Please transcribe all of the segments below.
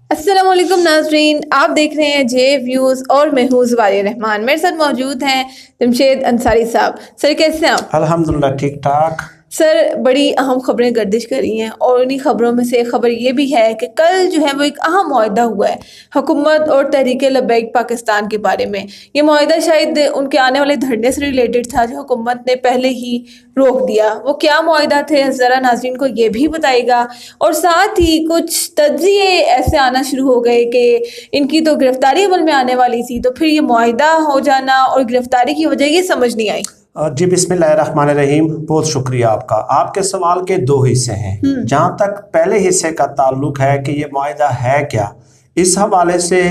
अस्सलाम वालेकुम नाजरीन, आप देख रहे हैं जे व्यूज़ और मैं हूँ ज़वारिया रहमान। मेरे साथ मौजूद हैं जमशेद अंसारी साहब। सर कैसे हैं आप? अल्हम्दुलिल्लाह ठीक ठाक। सर बड़ी अहम खबरें गर्दिश कर रही हैं और उन्हीं खबरों में से एक खबर ये भी है कि कल जो है वो एक अहम मुआहदा हुआ है हुकूमत और तहरीक लब्बैक पाकिस्तान के बारे में। ये मुआहदा शायद उनके आने वाले धरने से रिलेटेड था जो हुकूमत ने पहले ही रोक दिया। वो क्या मुआहदा थे ज़रा नाज़रीन को ये भी बताएगा। और साथ ही कुछ तज्ज़िये ऐसे आना शुरू हो गए कि इनकी तो गिरफ्तारी अमल में आने वाली थी, तो फिर ये मुआहदा हो जाना और गिरफ्तारी की वजह ये समझ नहीं आई। जी बिस्मिल्लाहिर्रहमानिर्रहीम, बहुत शुक्रिया आपका। आपके सवाल के दो हिस्से हैं। जहाँ तक पहले हिस्से का ताल्लुक है कि ये मुआहदा है क्या, इस हवाले से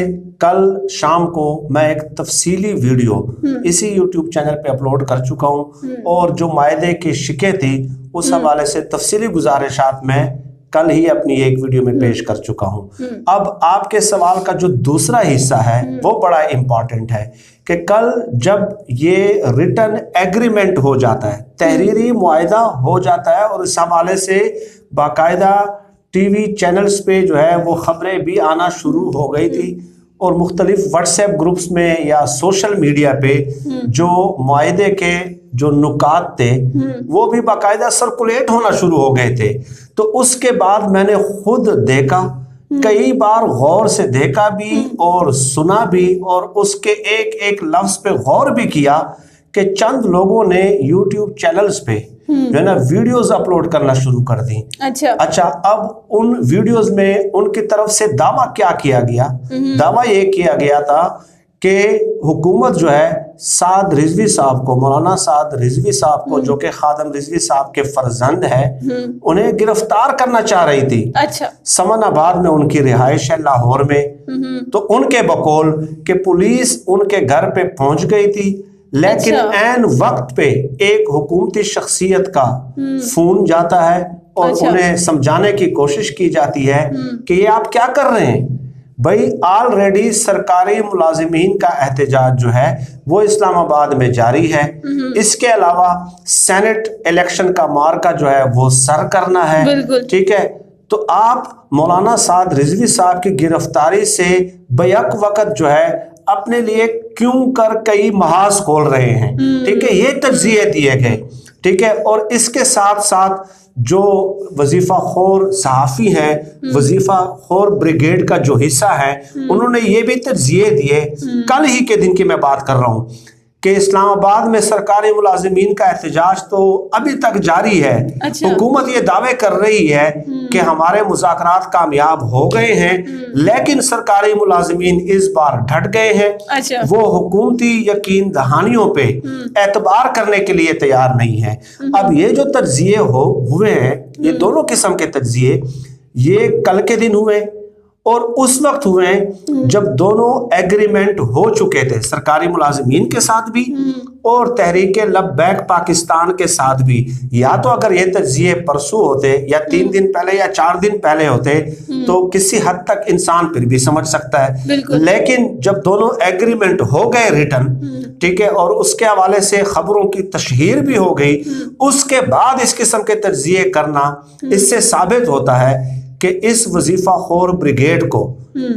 कल शाम को मैं एक तफसीली वीडियो इसी यूट्यूब चैनल पे अपलोड कर चुका हूँ और जो मुआहदे की शिकें थी उस हवाले से तफसीली गुजारिशात मैं कल ही अपनी एक वीडियो में पेश कर चुका हूँ। अब आपके सवाल का जो दूसरा हिस्सा है वो बड़ा इम्पॉर्टेंट है कि कल जब ये रिटर्न एग्रीमेंट हो जाता है, तहरीरी मुआहदा हो जाता है और इस हवाले से बाकायदा टीवी चैनल्स पे जो है वो खबरें भी आना शुरू हो गई थी और मुख्तलिफ व्हाट्सएप ग्रुप्स में या सोशल मीडिया पे जो मुआहदे के जो नुकात थे वो भी बाकायदा सर्कुलेट होना शुरू हो गए थे। तो उसके बाद मैंने खुद देखा, कई बार गौर से देखा भी और सुना भी और उसके एक एक लफ्ज पे गौर भी किया कि चंद लोगों ने यूट्यूब चैनल्स पे जो है ना वीडियोस अपलोड करना शुरू कर दी। अच्छा, अब उन वीडियोस में उनकी तरफ से दावा क्या किया गया? दावा ये किया गया था कि हुकूमत जो है साद रिजवी साहब को, मौलाना साद रिजवी साहब को जो कि खादम रिजवी साहब के फर्जंद है, उन्हें गिरफ्तार करना चाह रही थी। अच्छा, समनाबाद में उनकी रिहाइश है लाहौर में। तो उनके बकौल कि पुलिस उनके घर पे पहुंच गई थी, लेकिन ऐन वक्त पे एक हुकूमती शख्सियत का फोन जाता है और उन्हें समझाने की कोशिश की जाती है कि ये आप क्या कर रहे हैं भाई। ऑलरेडी सरकारी मुलाजिमीन का एहतजाज जो है वो इस्लामाबाद में जारी है। इसके अलावा सेनेट इलेक्शन का मार्का जो है वो सर करना है, ठीक है। तो आप मौलाना साद रिजवी साहब की गिरफ्तारी से बैक वक्त जो है अपने लिए क्यों कर कई महाज खोल रहे हैं, ठीक है। ये तज्जिए दिए गए, ठीक है। और इसके साथ साथ जो वजीफा खोर सहाफ़ी हैं, वजीफा खोर ब्रिगेड का जो हिस्सा है, उन्होंने ये भी तज्जिए दिए। कल ही के दिन की मैं बात कर रहा हूँ कि इस्लामाबाद में सरकारी मुलाजिमीन का एहतजाज तो अभी तक जारी है। हुकूमत ये दावे कर रही है कि हमारे मुज़ाकरात कामयाब हो गए हैं, लेकिन सरकारी मुलाजिमीन इस बार डट गए हैं। वो हुकूमती यकीन दहानियों पे एतबार करने के लिए तैयार नहीं है। अब ये जो तज्जिए हुए हैं, ये दोनों किस्म के तज्जिए ये कल के दिन हुए और उस वक्त हुए जब दोनों एग्रीमेंट हो चुके थे, सरकारी मुलाजिमीन के साथ भी और तहरीक लब्बैक पाकिस्तान के साथ भी। या तो अगर ये तज्जिए परसों होते या 3 दिन पहले या 4 दिन पहले होते तो किसी हद तक इंसान फिर भी समझ सकता है, लेकिन जब दोनों एग्रीमेंट हो गए रिटर्न, ठीक है, और उसके हवाले से खबरों की तशहीर भी हो गई, उसके बाद इस किस्म के तज्जिए करना, इससे साबित होता है कि इस वजीफा खोर ब्रिगेड को,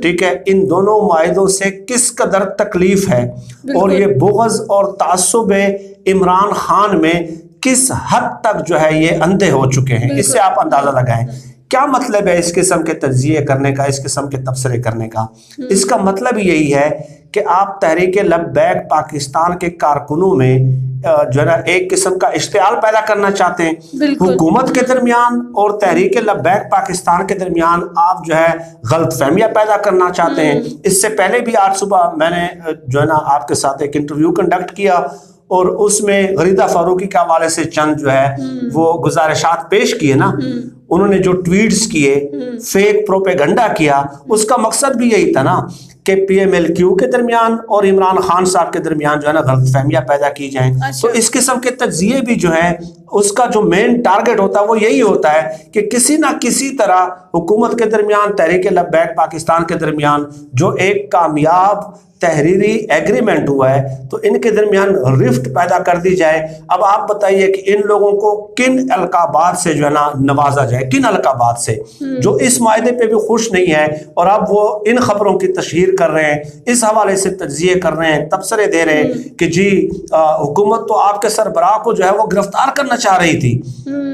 ठीक है, इन दोनों मुआहदों से किस कदर तकलीफ है और ये बुग़्ज़ और तासुब इमरान खान में किस हद तक जो है ये अंधे हो चुके हैं। इससे आप अंदाजा लगाएं क्या मतलब है इस किस्म के तज्जिए करने का, इस किस्म के तबसरे करने का। इसका मतलब यही है कि आप तहरीक लब्बैक पाकिस्तान के कारकुनों में जो है ना एक किस्म का इश्तियाल पैदा करना चाहते हैं। हुकूमत के दरमियान और तहरीक लब्बैक पाकिस्तान के दरमियान आप जो है गलतफहमियां पैदा करना चाहते हैं। इससे पहले भी आज सुबह मैंने जो है ना आपके साथ एक इंटरव्यू कंडक्ट किया और उसमें गरीदा फारूकी के हवाले से चंद जो है वो गुजारिशात पेश किए ना, उन्होंने जो ट्वीट्स किए, फेक प्रोपेगंडा किया, उसका मकसद भी यही था ना कि PMLQ के दरमियान और इमरान खान साहब के दरमियान जो है ना गलतफहमियां पैदा की जाएं। तो इस किस्म के तज्जिए भी जो है उसका जो मेन टारगेट होता है वो यही होता है कि किसी ना किसी तरह हुकूमत के दरमियान, तहरीक लब्बैक पाकिस्तान के दरमियान जो एक कामयाब तहरीरी एग्रीमेंट हुआ है तो इनके दरमियान रिफ्ट पैदा कर दी जाए। अब आप बताइए कि इन लोगों को किन अलकाबात से जो है ना नवाजा जाए, किन अलकाबात से जो इस मायदे पे भी खुश नहीं है, और अब वो इन खबरों की तशहीर कर रहे हैं, इस हवाले से तज्जिए कर रहे हैं, तबसरे दे रहे हैं कि जी हुकूमत तो आपके सरबराह को जो है वो गिरफ्तार करना चाह रही थी,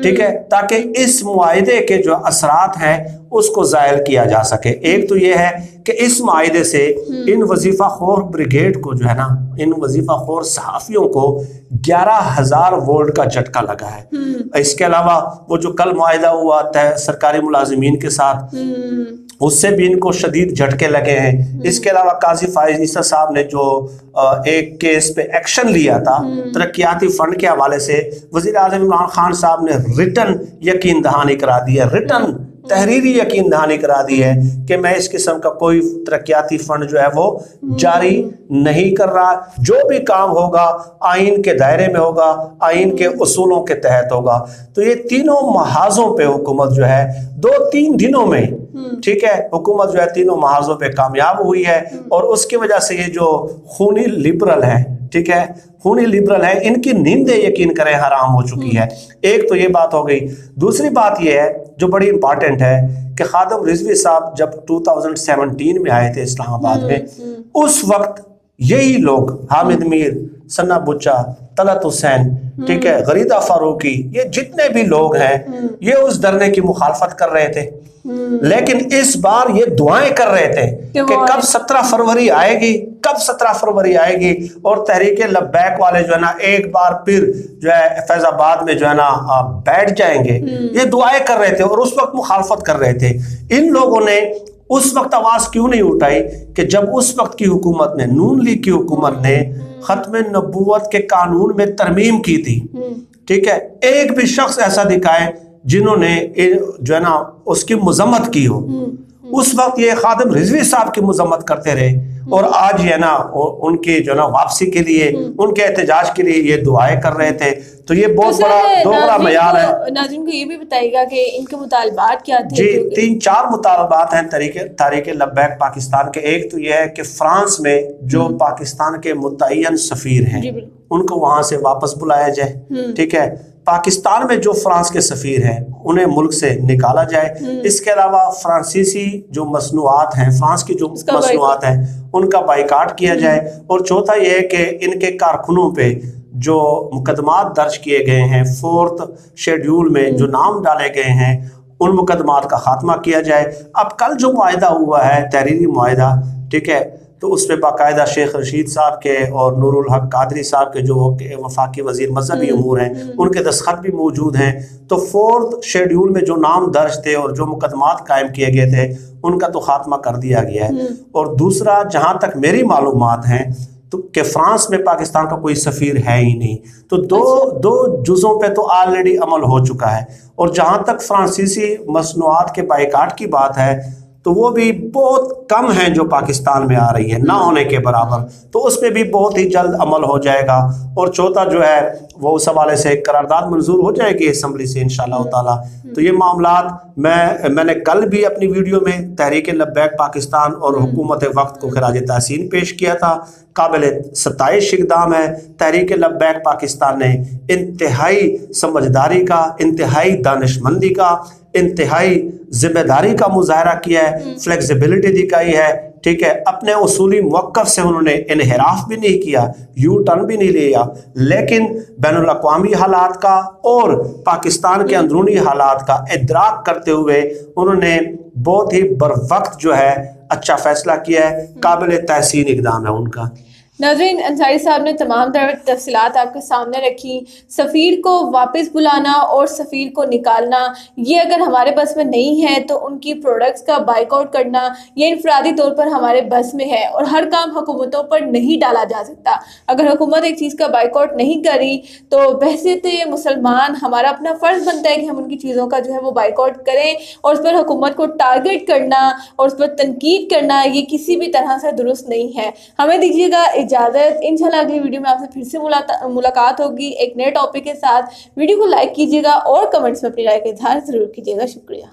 ठीक है, ताकि इस मुआहिदे के जो असरात हैं उसको ज़ायल किया जा सके। एक तो ये है कि इस मुआहिदे से इन वजीफा खोर ब्रिगेड को जो है ना, इन वजीफा खोर सहाफ़ियों को 11,000 वोल्ट का झटका लगा है। इसके अलावा वो जो कल मुआहिदा हुआ था सरकारी मुलाजिमीन के साथ, उससे भी इनको शदीद झटके लगे हैं। इसके अलावा काजी फाइज ईसा साहब ने जो एक केस पे एक्शन लिया था तरक्याती फंड के हवाले से, वज़ीर आज़म इमरान खान साहब ने रिटर्न यकीन दहानी करा दी है, रिटर्न तहरीरी यकीन दहानी करा दी है कि मैं इस किस्म का कोई तरक्याती फंड जो है वो जारी नहीं कर रहा। जो भी काम होगा आइन के दायरे में होगा, आइन के उसूलों के तहत होगा। तो ये तीनों महाजों पे हुकूमत जो है 2-3 दिनों में, ठीक है, हुकूमत जो है तीनों महाजों पे कामयाब हुई है। और उसकी वजह से ये जो खूनी लिबरल है, ठीक है, खूनी लिबरल है, इनकी नींदें यकीन करें हराम हो चुकी है। एक तो ये बात हो गई। दूसरी बात ये है जो बड़ी इंपॉर्टेंट है कि खादम रिजवी साहब जब 2017 में आए थे इस्लामाबाद में, उस वक्त यही लोग हामिद मीर, सन्ना बुच्चा, तलत हुसैन, ठीक है, गरीदा फारूकी, ये जितने भी लोग हैं ये उस धरने की मुखालफत कर रहे थे। लेकिन इस बार ये दुआएं कर रहे थे कि कब 17 फरवरी आएगी, कब 17 फरवरी आएगी और तहरीके लब्बैक वाले जो है ना एक बार फिर जो है फैजाबाद में जो है ना बैठ जाएंगे। ये दुआएं कर रहे थे और उस वक्त मुखालफत कर रहे थे। इन लोगों ने उस वक्त आवाज क्यों नहीं उठाई कि जब उस वक्त की हुकूमत ने, नून लीग की हुकूमत ने खत्म नबूवत के कानून में तरमीम की थी, ठीक है, एक भी शख्स ऐसा दिखाए जिन्होंने जो है ना उसकी मजम्मत की हो। उस वक्त ये खादिम रिजवी साहब की मजम्मत करते रहे और आज ये ना उनकी जो ना वापसी के लिए, उनके एहतजाज के लिए ये दुआएं कर रहे थे। तो ये बहुत बड़ा दोगला मयार है। नाज़रीन को ये भी बताइएगा कि इनके मुतालबात क्या थे? जी 3-4 मुतालबात हैं तहरीक लब्बैक पाकिस्तान के। एक तो ये है कि फ्रांस में जो पाकिस्तान के मुतय्यन सफीर हैं उनको वहां से वापस बुलाया जाए, ठीक है। पाकिस्तान में जो फ्रांस के सफीर हैं उन्हें मुल्क से निकाला जाए। इसके अलावा फ्रांसीसी जो मसनूआत हैं, फ्रांस की जो मसनूआत हैं उनका बाइकाट किया जाए। और चौथा यह है कि इनके कारकुनों पे जो मुकदमात दर्ज किए गए हैं 4th शेड्यूल में जो नाम डाले गए हैं उन मुकदमात का खात्मा किया जाए। अब कल जो मुआहिदा हुआ है तहरीरी मुआहिदा, ठीक है, तो उस पर बाकायदा शेख रशीद साहब के और नूरुल हक कादरी साहब के जो वफाकी वजीर मजहबी अमूर हैं उनके दस्तखत भी मौजूद हैं। तो 4th शेड्यूल में जो नाम दर्ज थे और जो मुकदमात कायम किए गए थे उनका तो खात्मा कर दिया गया है। और दूसरा, जहाँ तक मेरी मालूमात हैं तो कि फ्रांस में पाकिस्तान का कोई सफ़ीर है ही नहीं। तो दो जुज़ों पे तो ऑलरेडी अमल हो चुका है। और जहाँ तक फ्रांसीसी मसनूआत के बाइकाट की बात है तो वो भी बहुत कम हैं जो पाकिस्तान में आ रही है, ना होने के बराबर। तो उस पर भी बहुत ही जल्द अमल हो जाएगा। और चौथा जो है वो उस हवाले से करारदाद मंजूर हो जाएगी असम्बली से इंशाअल्लाह ताला। तो ये मामलात मैंने कल भी अपनी वीडियो में तहरीक लब्बैक पाकिस्तान और हुकूमत वक्त को खराज तहसीन पेश किया था। काबिल सताइश इक़दाम है। तहरीक लब्बैक पाकिस्तान ने इंतहाई समझदारी का, इंतहाई दानिशमंदी का, इंतहाई जिम्मेदारी का मुजाहरा किया है, फ्लेक्सिबिलिटी दिखाई है, ठीक है। अपने उसूली मौक़िफ़ से उन्होंने इनहिराफ भी नहीं किया, यू टर्न भी नहीं लिया, लेकिन बैनुल अक़वामी हालात का और पाकिस्तान के अंदरूनी हालात का इदराक करते हुए उन्होंने बहुत ही बरवक्त जो है अच्छा फैसला किया है। काबिल तहसीन इक़दाम है उनका। नाज़रीन, अंसारी साहब ने तमाम तफसीलात आपके सामने रखी। सफ़ीर को वापस बुलाना और सफ़ीर को निकालना ये अगर हमारे बस में नहीं है तो उनकी प्रोडक्ट्स का बाइकआउट करना ये इनफरादी तौर पर हमारे बस में है और हर काम हुकूमतों पर नहीं डाला जा सकता। अगर हुकूमत एक चीज़ का बाइकआउट नहीं करी तो बहसीत मुसलमान हमारा अपना फ़र्ज़ बनता है कि हम उनकी चीज़ों का जो है वो बाइकआउट करें। और उस पर हुकूमत को टारगेट करना और उस पर तनकीद करना ये किसी भी तरह से दुरुस्त नहीं है। हमें दीजिएगा इजाज़त। इंशाल्लाह अगली वीडियो में आपसे फिर से मुलाकात होगी एक नए टॉपिक के साथ। वीडियो को लाइक कीजिएगा और कमेंट्स में अपनी राय का इज़हार ज़रूर कीजिएगा। शुक्रिया।